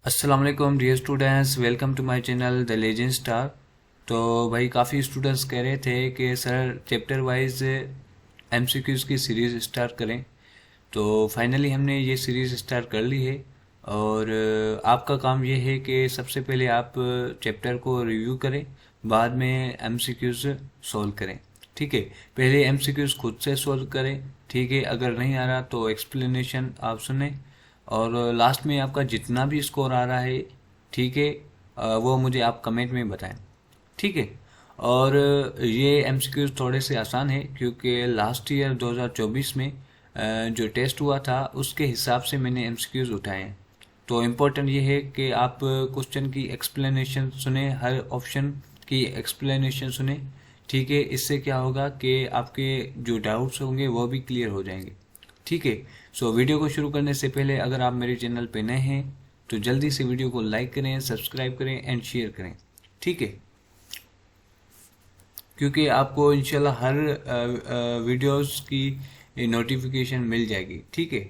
अस्सलाम वालेकुम dear students, welcome to my channel the legend star. तो भाई काफ़ी स्टूडेंट्स कह रहे थे कि सर चैप्टर वाइज एमसीक्यूज़ की सीरीज़ स्टार्ट करें। तो फाइनली हमने ये सीरीज़ स्टार्ट कर ली है और आपका काम ये है कि सबसे पहले आप चैप्टर को रिव्यू करें, बाद में एमसीक्यूज़ सॉल्व करें। ठीक है, पहले एमसीक्यूज़ खुद से सॉल्व करें। ठीक है, अगर नहीं आ रहा तो एक्सप्लेनेशन आप सुने और लास्ट में आपका जितना भी स्कोर आ रहा है, ठीक है, वो मुझे आप कमेंट में बताएं। ठीक है, और ये एमसीक्यूज थोड़े से आसान है क्योंकि लास्ट ईयर 2024 में जो टेस्ट हुआ था उसके हिसाब से मैंने एमसीक्यूज उठाए हैं। तो इम्पोर्टेंट ये है कि आप क्वेश्चन की एक्सप्लेनेशन सुने, हर ऑप्शन की एक्सप्लेनेशन सुने। ठीक है, इससे क्या होगा कि आपके जो डाउट्स होंगे वो भी क्लियर हो जाएंगे। ठीक है, सो वीडियो को शुरू करने से पहले अगर आप मेरे चैनल पे नए हैं तो जल्दी से वीडियो को लाइक करें, सब्सक्राइब करें एंड शेयर करें। ठीक है, क्योंकि आपको इंशाल्लाह हर वीडियोस की नोटिफिकेशन मिल जाएगी। ठीक है,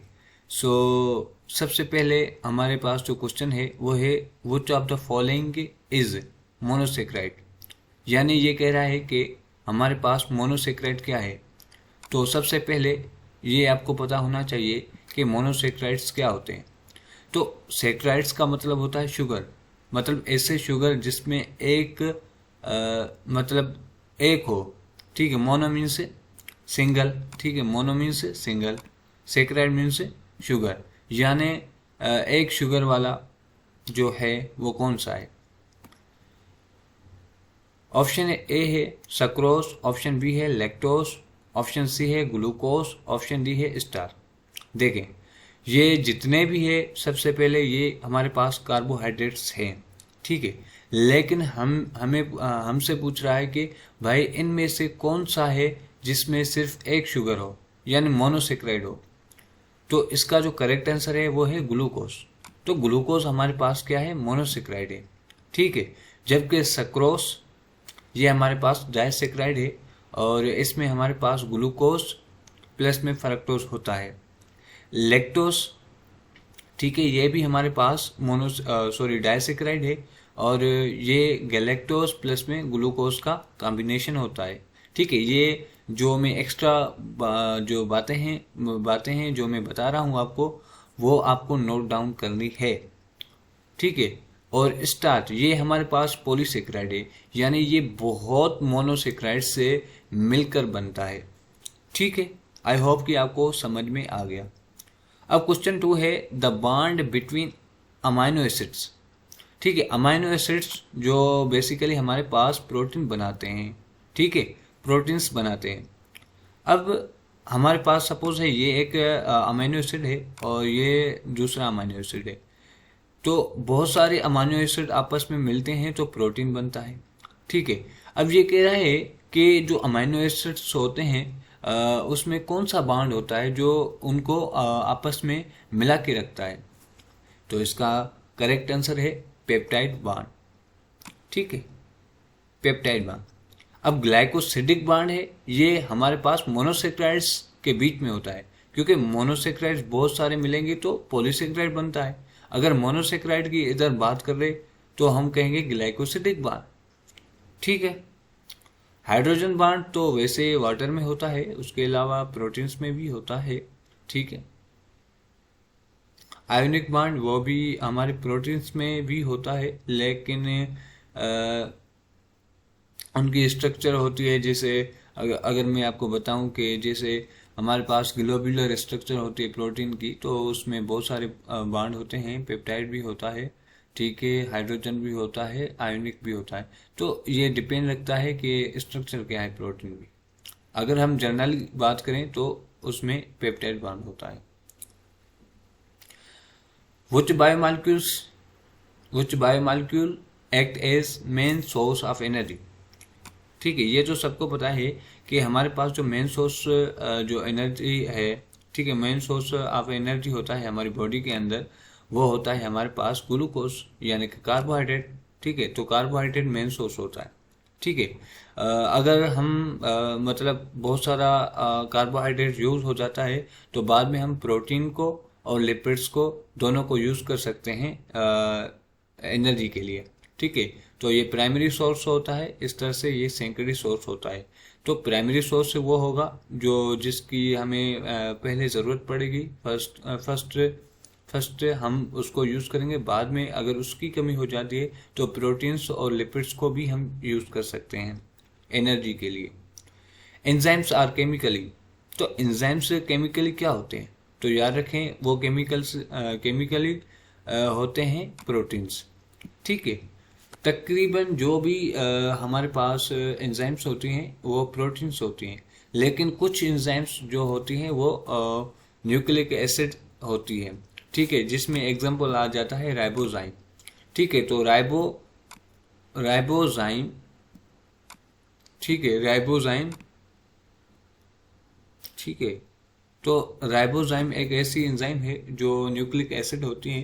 सो सबसे पहले हमारे पास जो क्वेश्चन है वो है which of the following is monosaccharide. यानी ये कह रहा है कि हमारे पास मोनोसेक्राइड क्या है। तो सबसे पहले ये आपको पता होना चाहिए कि मोनोसेक्राइड्स क्या होते हैं। तो सेक्राइड्स का मतलब होता है शुगर, मतलब ऐसे शुगर जिसमें एक मतलब एक हो। ठीक है, मोनो मीन्स सिंगल। ठीक है, mono means single, saccharide means sugar. यानी एक शुगर वाला जो है वो कौन सा है। ऑप्शन ए है सक्रोस, ऑप्शन बी है लैक्टोस, ऑप्शन सी है ग्लूकोज, ऑप्शन डी है स्टार। देखें, ये जितने भी है सबसे पहले ये हमारे पास कार्बोहाइड्रेट्स हैं। ठीक है, लेकिन हमसे पूछ रहा है कि भाई इनमें से कौन सा है जिसमें सिर्फ एक शुगर हो, यानी मोनोसेक्राइड हो। तो इसका जो करेक्ट आंसर है वो है ग्लूकोज। तो ग्लूकोज हमारे पास क्या है, मोनोसेक्राइड है। ठीक है, जबकि सक्रोस ये हमारे पास डाइसेक्राइड है और इसमें हमारे पास ग्लूकोज प्लस में फ्रक्टोज होता है। लैक्टोस, ठीक है, ये भी हमारे पास डाइसेक्राइड है और ये गैलेक्टोज प्लस में ग्लूकोज का कॉम्बिनेशन होता है। ठीक है, ये जो मैं एक्स्ट्रा जो बातें हैं जो मैं बता रहा हूँ आपको, वो आपको नोट डाउन करनी है। ठीक है, और स्टार्च ये हमारे पास पॉलीसेक्राइड है, यानी ये बहुत मोनोसेक्राइड से मिलकर बनता है। ठीक है, आई होप कि आपको समझ में आ गया। अब क्वेश्चन 2 है the bond between amino acids. ठीक है, अमाइनो एसिड्स जो बेसिकली हमारे पास प्रोटीन बनाते हैं। ठीक है, प्रोटीन्स बनाते हैं। अब हमारे पास सपोज है ये एक अमाइनो एसिड है और ये दूसरा अमाइनो एसिड है। तो बहुत सारे अमाइनो एसिड आपस में मिलते हैं तो प्रोटीन बनता है। ठीक है, अब ये कह रहा है कि जो अमाइनो एसिड्स होते हैं उसमें कौन सा बॉन्ड होता है जो उनको आपस में मिला के रखता है। तो इसका करेक्ट आंसर है पेप्टाइड बॉन्ड। ठीक है, पेप्टाइड बॉन्ड। अब ग्लाइकोसिडिक बॉन्ड है, ये हमारे पास मोनोसेक्राइड्स के बीच में होता है, क्योंकि मोनोसेक्राइड्स बहुत सारे मिलेंगे तो पॉलीसेक्राइड बनता है। अगर मोनोसेक्राइड की इधर बात कर रहे तो हम कहेंगे ग्लाइकोसिडिक बॉन्ड। ठीक है, हाइड्रोजन बॉन्ड तो वैसे वाटर में होता है, उसके अलावा प्रोटीन्स में भी होता है। ठीक है, आयोनिक बॉन्ड वो भी हमारे प्रोटीन्स में भी होता है, लेकिन उनकी स्ट्रक्चर होती है। जैसे अगर मैं आपको बताऊं कि जैसे हमारे पास ग्लोब्यूलर स्ट्रक्चर होती है प्रोटीन की, तो उसमें बहुत सारे बॉन्ड होते हैं, पेप्टाइड भी होता है। ठीक है, हाइड्रोजन भी होता है, आयोनिक भी होता है। तो ये डिपेंड रखता है कि स्ट्रक्चर क्या है प्रोटीन भी। अगर हम जनरली बात करें तो उसमें पेप्टाइड बॉन्ड होता है। Which biomolecules which biomolecule act as main source of energy। ठीक है, ये जो सबको पता है कि हमारे पास जो मेन सोर्स जो एनर्जी है, ठीक है, मेन सोर्स ऑफ एनर्जी होता है हमारी बॉडी के अंदर, वो होता है हमारे पास ग्लूकोज यानी कि कार्बोहाइड्रेट। ठीक है, तो कार्बोहाइड्रेट मेन सोर्स होता है। ठीक है, अगर हम मतलब बहुत सारा कार्बोहाइड्रेट यूज हो जाता है तो बाद में हम प्रोटीन को और लिपिड्स को दोनों को यूज़ कर सकते हैं एनर्जी के लिए। ठीक है, तो ये प्राइमरी सोर्स होता है, इस तरह से ये सेकेंडरी सोर्स होता है। तो प्राइमरी सोर्स वो होगा जो जिसकी हमें पहले ज़रूरत पड़ेगी, फर्स्ट हम उसको यूज़ करेंगे, बाद में अगर उसकी कमी हो जाती है तो प्रोटीन्स और लिपिड्स को भी हम यूज़ कर सकते हैं एनर्जी के लिए। एंजाइम्स आर केमिकली, तो एंजाइम्स केमिकली क्या होते हैं, तो याद रखें वो केमिकली होते हैं प्रोटीन्स। ठीक है, तकरीबन जो भी हमारे पास एंजाइम्स होती हैं वो प्रोटीन्स होती हैं, लेकिन कुछ एंजाइम्स जो होती हैं वो न्यूक्लिक एसिड होती है। ठीक है, जिसमें एग्जांपल आ जाता है राइबोजाइम। ठीक है, तो राइबोजाइम, ठीक है, राइबोजाइम, ठीक है, तो राइबोजाइम एक ऐसी एंजाइम है जो न्यूक्लिक एसिड होती है,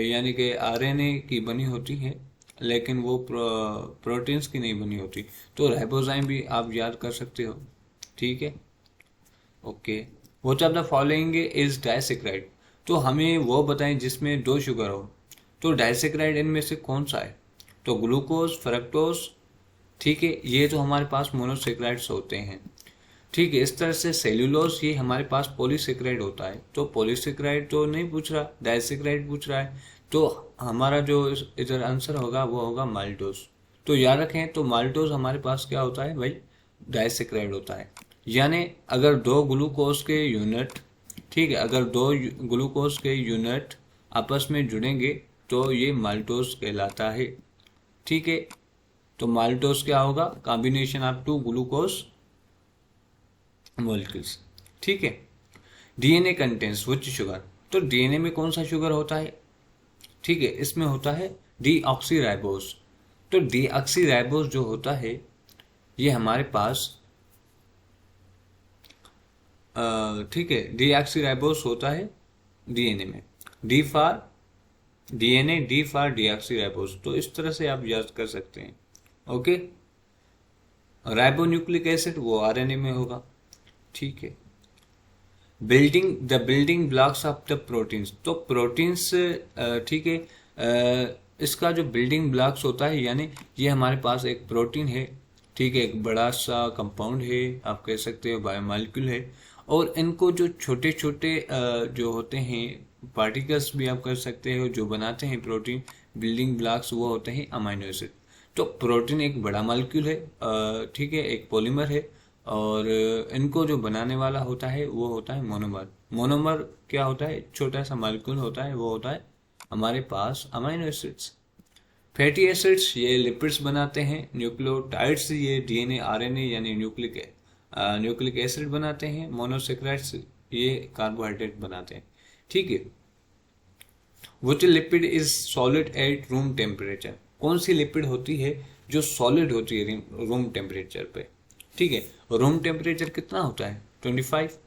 यानी कि आरएनए की बनी होती है, लेकिन वो प्रोटीन्स की नहीं बनी होती। तो राइबोजाइम भी आप याद कर सकते हो। ठीक है, okay. Which of the following is disaccharide, तो हमें वो बताएं जिसमें 2 शुगर हो। तो डाइसैकेराइड इनमें से कौन सा है, तो ग्लूकोज, फ्रक्टोज। ठीक है, ये तो हमारे पास मोनोसेक्राइड्स होते हैं। ठीक है, इस तरह से सेल्यूलोज ये हमारे पास पॉलीसेक्राइड होता है। तो पॉलीसेक्राइड तो नहीं पूछ रहा, डाइसैकेराइड पूछ रहा है, तो हमारा जो इधर आंसर होगा वो होगा माल्टोज। तो याद रखें, तो माल्टोज हमारे पास क्या होता है भाई, डाइसैकेराइड होता है। यानी अगर 2 ग्लूकोज के यूनिट, ठीक है, अगर 2 ग्लूकोज के यूनिट आपस में जुड़ेंगे तो ये माल्टोज कहलाता है। ठीक है, तो माल्टोज क्या होगा, कॉम्बिनेशन ऑफ 2 ग्लूकोज मॉलिक्यूल्स। ठीक है, डीएनए कंटेन्स व्हिच शुगर, तो डीएनए में कौन सा शुगर होता है, ठीक है, इसमें होता है डीऑक्सीराइबोज। तो डीऑक्सीराइबोज जो होता है ये हमारे पास ठीक है, डीऑक्सीराइबोज होता है डीएनए में, D for DNA, D for deoxyribose. तो इस तरह से आप याद कर सकते हैं। ओके, राइबोन्यूक्लिक एसिड वो आरएनए में होगा। ठीक है, building blocks of the proteins, तो प्रोटीन्स, ठीक है, इसका जो बिल्डिंग ब्लॉक्स होता है, यानी ये हमारे पास एक प्रोटीन है, ठीक है, एक बड़ा सा कंपाउंड है, आप कह सकते हो बायोमॉलिक्यूल है, और इनको जो छोटे छोटे जो होते हैं पार्टिकल्स भी आप कर सकते हो, जो बनाते हैं प्रोटीन बिल्डिंग ब्लॉक्स, वो होते हैं अमीनो एसिड। तो प्रोटीन एक बड़ा मॉलिक्यूल है, ठीक है, एक पॉलीमर है, और इनको जो बनाने वाला होता है वो होता है मोनोमर। मोनोमर क्या होता है, छोटा सा मॉलिक्यूल होता है, वो होता है हमारे पास अमीनो एसिड्स। फैटी एसिड्स ये लिपिड्स बनाते हैं, न्यूक्लियोटाइड्स ये डीएनए आरएनए यानी न्यूक्लिक एसिड बनाते हैं, मोनोसेक्राइड्स ये कार्बोहाइड्रेट बनाते हैं। ठीक है, which lipid is solid at room temperature, कौन सी लिपिड होती है जो सॉलिड होती है रूम टेम्परेचर पे। ठीक है, रूम टेम्परेचर कितना होता है 25,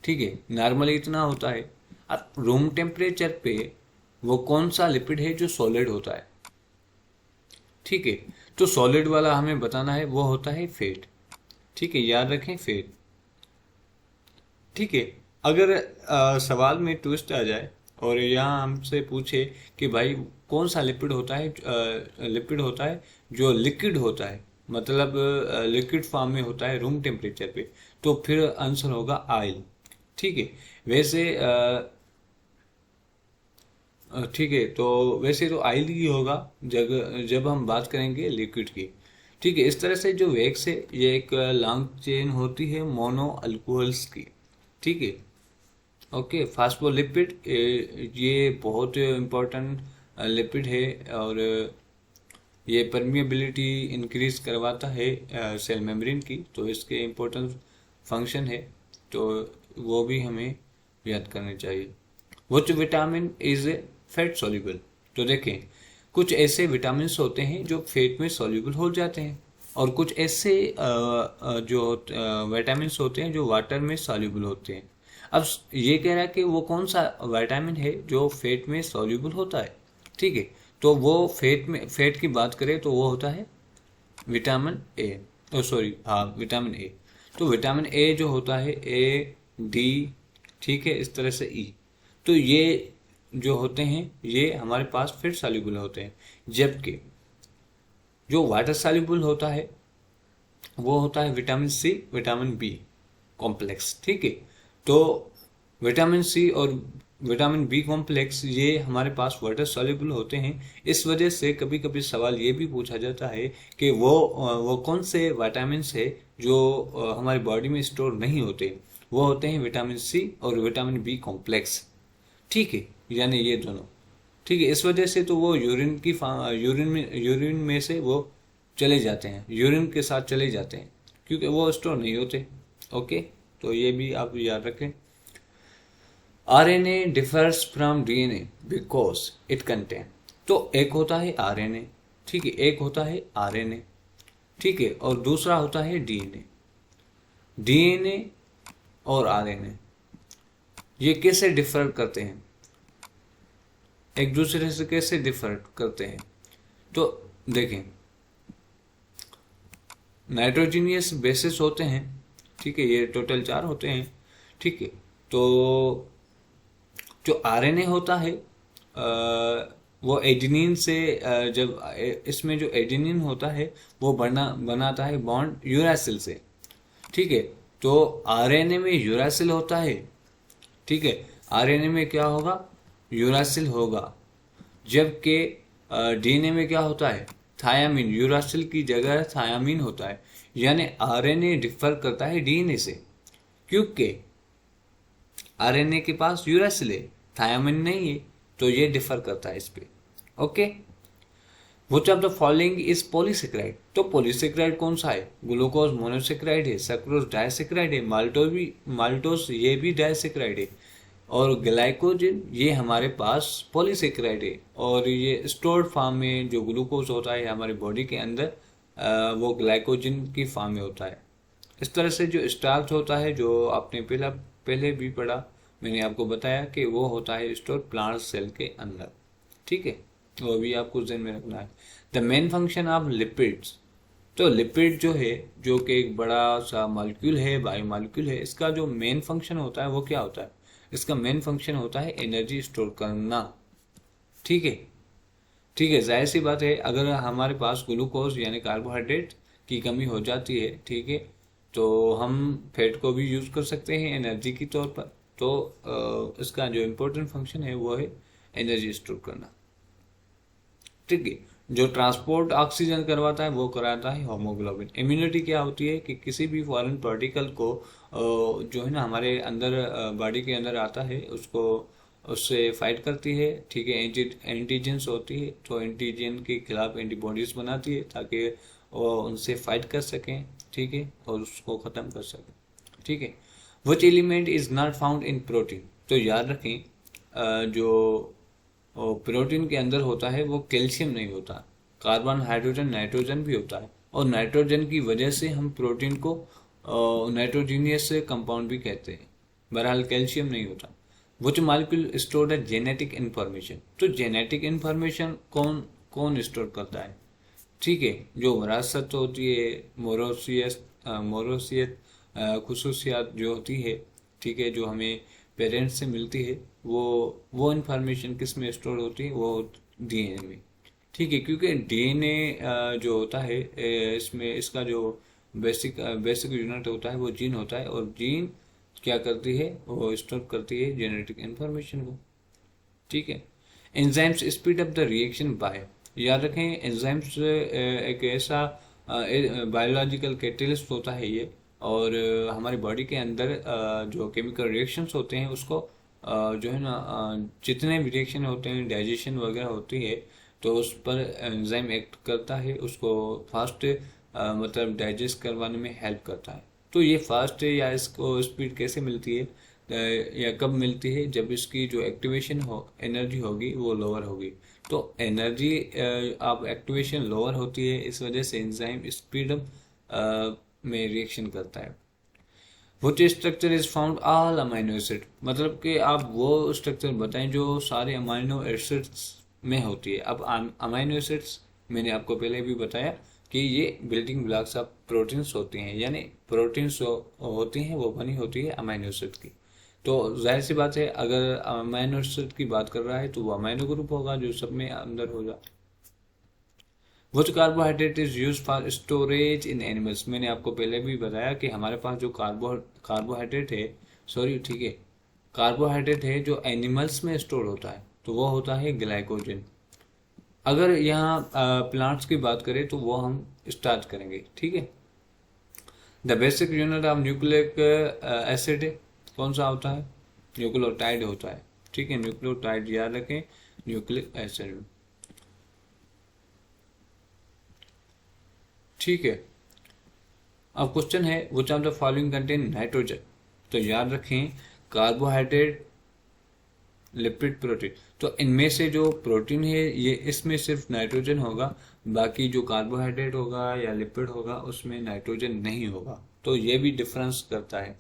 ठीक है, नॉर्मली इतना होता है। अब रूम टेम्परेचर पे वो कौन सा लिपिड है जो सॉलिड होता है। ठीक है, तो सॉलिड वाला हमें बताना है, वो होता है फैट। ठीक है, याद रखें फैट। ठीक है, अगर सवाल में ट्विस्ट आ जाए और यहाँ हमसे पूछे कि भाई कौन सा लिपिड होता है जो लिक्विड होता है, मतलब लिक्विड फॉर्म में होता है रूम टेम्परेचर पे, तो फिर आंसर होगा ऑयल। ठीक है, वैसे ठीक है, तो वैसे तो ऑयल ही होगा जब हम बात करेंगे लिक्विड की। ठीक है, इस तरह से जो वैक्स है ये एक लॉन्ग चेन होती है मोनो अल्कोहल्स की। ठीक है, ओके। फास्फोलिपिड ये बहुत इम्पोर्टेंट लिपिड है, और ये परमिएबिलिटी इंक्रीज करवाता है सेल मेम्ब्रेन की, तो इसके इम्पोर्टेंट फंक्शन है, तो वो भी हमें याद करने चाहिए। Which vitamin is fat soluble, तो देखें कुछ ऐसे विटामिन होते हैं जो फैट में सॉल्युबल हो जाते हैं, और कुछ ऐसे जो विटामिन होते हैं जो वाटर में सॉल्युबल होते हैं। अब ये कह रहा है कि वो कौन सा विटामिन है जो फैट में सॉल्युबल होता है। ठीक है, तो वो फैट की बात करें तो वो होता है विटामिन ए, विटामिन ए। तो विटामिन ए जो होता है ए डी, ठीक है, इस तरह से ई, तो ये जो होते हैं ये हमारे पास फैट सॉल्युबल होते हैं, जबकि जो वाटर सॉल्युबल होता है वो होता है vitamin C, vitamin B complex. ठीक है, तो विटामिन सी और विटामिन बी कॉम्प्लेक्स ये हमारे पास वाटर सॉल्युबल होते हैं। इस वजह से कभी कभी सवाल ये भी पूछा जाता है कि वो कौन से विटामिन्स है जो हमारी बॉडी में स्टोर नहीं होते। वो होते हैं विटामिन सी और विटामिन बी कॉम्प्लेक्स। ठीक है, यानी ये दोनों। ठीक है, इस वजह से तो वो यूरिन में से वो चले जाते हैं, यूरिन के साथ चले जाते हैं, क्योंकि वो स्टोर नहीं होते। ओके, तो ये भी आप याद रखें। RNA differs from DNA because it contain, तो एक होता है आरएनए, ठीक है, एक होता है आरएनए, ठीक है, और दूसरा होता है डीएनए। डीएनए और आरएनए ये कैसे डिफर करते हैं, एक दूसरे से कैसे डिफर करते हैं? तो देखें, नाइट्रोजीनियस बेसिस होते हैं, ठीक है, ये टोटल 4 होते हैं। ठीक है, तो जो आरएनए होता है वो एडेनिन से जब इसमें जो एडेनिन होता है वो बनाता है बॉन्ड यूरासिल से। ठीक है, तो आरएनए में यूरासिल होता है। ठीक है, आरएनए में क्या होगा, यूरासिल होगा, जबकि डीएनए में क्या होता है, थायामीन। यूरासिल की जगह थायामीन होता है, यानी आरएनए डिफर करता है डीएनए से, क्योंकि आरएनए के पास यूरासिल है, थायामीन नहीं है, तो ये डिफर करता है इस पे। Okay, which of the following is polysaccharide, तो पॉलीसेक्राइड कौन सा है, ग्लूकोज मोनोसेक्राइड है, सक्रोज डाइसेक्राइड है, माल्टोस ये भी डाइसेक्राइड है, और ग्लाइकोजन ये हमारे पास पॉलीसेक्राइड है, और ये स्टोर्ड फॉर्म में जो ग्लूकोज होता है हमारी बॉडी के अंदर वो ग्लाइकोजन की फॉर्म में होता है। इस तरह से जो स्टार्च होता है, जो आपने पहले भी पढ़ा, मैंने आपको बताया कि वो होता है स्टोर प्लांट सेल के अंदर। ठीक है, वो भी आपको ध्यान में रखना है। The main function of lipids, तो लिपिड जो है, जो कि एक बड़ा सा मॉलिक्यूल है, बायोमॉलिक्यूल है, इसका जो मेन फंक्शन होता है वो क्या होता है, इसका मेन फंक्शन होता है एनर्जी स्टोर करना। ठीक है, ठीक है, जाहिर सी बात है, अगर हमारे पास ग्लूकोज यानी कार्बोहाइड्रेट की कमी हो जाती है, ठीक है, तो हम फैट को भी यूज कर सकते हैं एनर्जी की तौर पर। तो इसका जो इम्पोर्टेंट फंक्शन है वो है एनर्जी स्टोर करना। ठीक है, जो ट्रांसपोर्ट ऑक्सीजन करवाता है वो कराता है हीमोग्लोबिन। इम्यूनिटी क्या होती है कि किसी भी फॉरेन पार्टिकल को जो है ना हमारे अंदर बॉडी के अंदर आता है उससे फाइट करती है। ठीक है, एंटीजेंस होती है, तो एंटीजन के खिलाफ एंटीबॉडीज बनाती है ताकि वो उनसे फाइट कर सकें। ठीक है, और उसको ख़त्म कर सकें। ठीक है, which element is not found in protein, तो याद रखें जो प्रोटीन के अंदर होता है वो कैल्शियम नहीं होता, कार्बन, हाइड्रोजन, नाइट्रोजन भी होता है, और नाइट्रोजन की वजह से हम प्रोटीन को नाइट्रोजीनियस कंपाउंड भी कहते हैं। बहरहाल कैल्शियम नहीं होता। Which molecule store the genetic information, तो जेनेटिक इंफॉर्मेशन कौन कौन स्टोर करता है? ठीक है, जो विरासत होती है, मोरोसियत खुसूसियात जो होती है, ठीक है, जो हमें पेरेंट्स से मिलती है, वो इन्फॉर्मेशन किस में स्टोर होती है, वो डीएनए में। ठीक है, क्योंकि डीएनए जो होता है इसमें इसका जो बेसिक यूनिट होता है वो जीन होता है, और जीन क्या करती है, वो स्टोर करती है जेनेटिक इन्फॉर्मेशन को। ठीक है, enzymes speed up the reaction by, याद रखें एंजाइम्स एक ऐसा बायोलॉजिकल कैटलिस्ट होता है ये, और हमारी बॉडी के अंदर जो केमिकल रिएक्शंस होते हैं उसको जो है ना जितने भी रिएक्शन होते हैं, डाइजेशन वगैरह होती है, तो उस पर एंजाइम एक्ट करता है, उसको फास्ट मतलब डाइजेस्ट करवाने में हेल्प करता है। तो ये फास्ट है या इसको स्पीड कैसे मिलती है या कब मिलती है, जब इसकी जो एक्टिवेशन एनर्जी होगी वो लोअर होगी। तो एनर्जी अब एक्टिवेशन लोअर होती है, इस वजह से एंजाइम स्पीड अप में रिएक्शन करता है। Which structure is found all amino acid, मतलब कि आप वो स्ट्रक्चर बताएं जो सारे अमाइनो एसिड्स में होती है। अब अमाइनो एसिड्स मैंने आपको पहले भी बताया कि ये बिल्डिंग ब्लॉक्स ऑफ प्रोटीन्स होती हैं, यानी प्रोटीन्स होती हैं वो बनी होती है अमाइनो एसिड की। तो जाहिर सी बात है, अगर अमीनो एसिड की बात कर रहा है तो वो अमीनो ग्रुप होगा जो सब में अंदर होगा। Which carbohydrate is used for storage in animals? मैंने आपको पहले भी बताया कि हमारे पास जो कार्बोहाइड्रेट है, सॉरी ठीक है, कार्बोहाइड्रेट है जो एनिमल्स में स्टोर होता है तो वो होता है ग्लाइकोजन। अगर यहाँ प्लांट्स की बात करें तो वो हम स्टार्च करेंगे, ठीक है। The basic unit of nucleic acid कौन सा होता है? न्यूक्लियोटाइड होता है, ठीक है। न्यूक्लियोटाइड याद रखें, न्यूक्लिक एसिड, ठीक है। अब क्वेश्चन है which of the following contain nitrogen, तो याद रखें कार्बोहाइड्रेट, लिपिड, प्रोटीन, तो इनमें से जो प्रोटीन है ये इसमें सिर्फ नाइट्रोजन होगा, बाकी जो कार्बोहाइड्रेट होगा या लिपिड होगा उसमें नाइट्रोजन नहीं होगा, तो ये भी डिफरेंस करता है।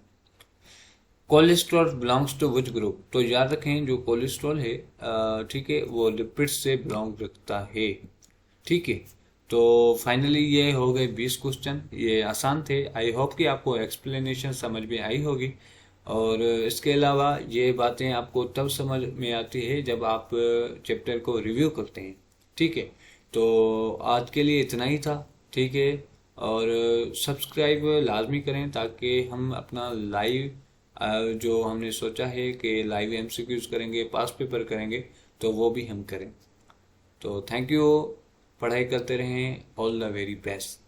Cholesterol belongs to which group, तो याद रखें जो कोलेस्ट्रॉल है ठीक है वो लिपिड से बिलोंग रखता है, ठीक है। तो फाइनली ये हो गए 20 क्वेश्चन, ये आसान थे। आई होप कि आपको एक्सप्लेनेशन समझ में आई होगी, और इसके अलावा ये बातें आपको तब समझ में आती है जब आप चैप्टर को रिव्यू करते हैं, ठीक है। तो आज के लिए इतना ही था, ठीक है। और सब्सक्राइब लाजमी करें ताकि हम अपना लाइव जो हमने सोचा है कि लाइव एमसीक्यूज करेंगे, पास पेपर करेंगे, तो वो भी हम करें। तो थैंक यू, पढ़ाई करते रहें, ऑल द वेरी बेस्ट।